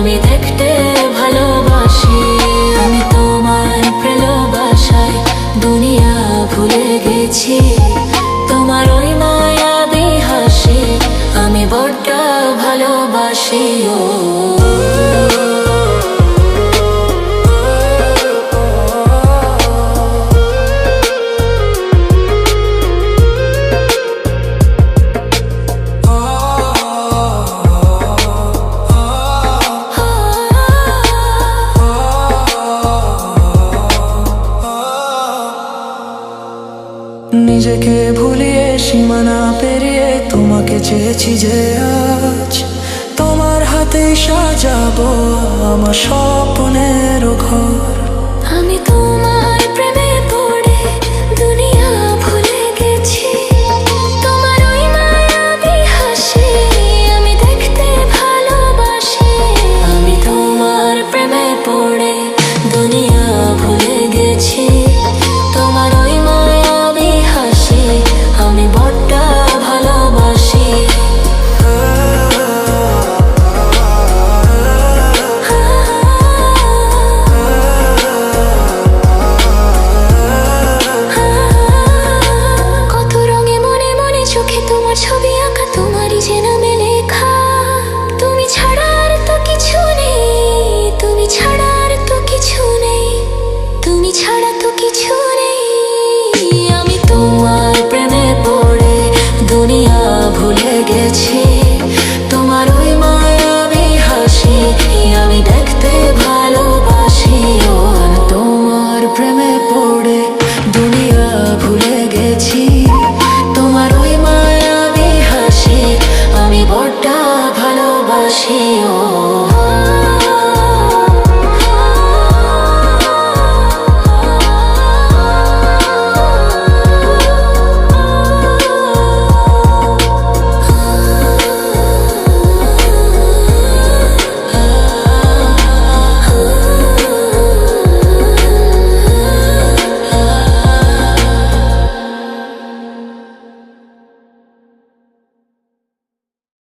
আমি দেখতে ভালোবাসি। আমি তোমার ভালোবাসায় দুনিয়া ভুলে গেছি। তোমার ওই মায়াবী হাসি আমি বড্ড ভালোবাসি। নিজেকে ভুলিয়ে সীমানা পেরিয়ে তোমাকে চেয়েছি যে আজ তোমার হাতে সাজাবো আমার স্বপ্নের ঘর। আমি তোমার প্রেমে পড়ে দুনিয়া ভুলে গেছি। তোমার ওই মায়াবী হাসি আমি দেখতে ভালোবাসি। আমি তোমার প্রেমে পড়ে দুনিয়া ভুলে গেছি। তোমার ওই মায়াবী হাসি আমি বড্ড ভালোবাসি। কত রঙে মনে মনে চোখে তোমার ছবি আঁকা, তোমারই যে নামে লেখা। তুমি ছাড়া আর তো কিছু নেই, তুমি ছাড়া আর তো কিছু নেই, তুমি ছাড়া তো কিছু নেই। আমি তোমার প্রেমে পড়ে দুনিয়া ভুলে গেছি।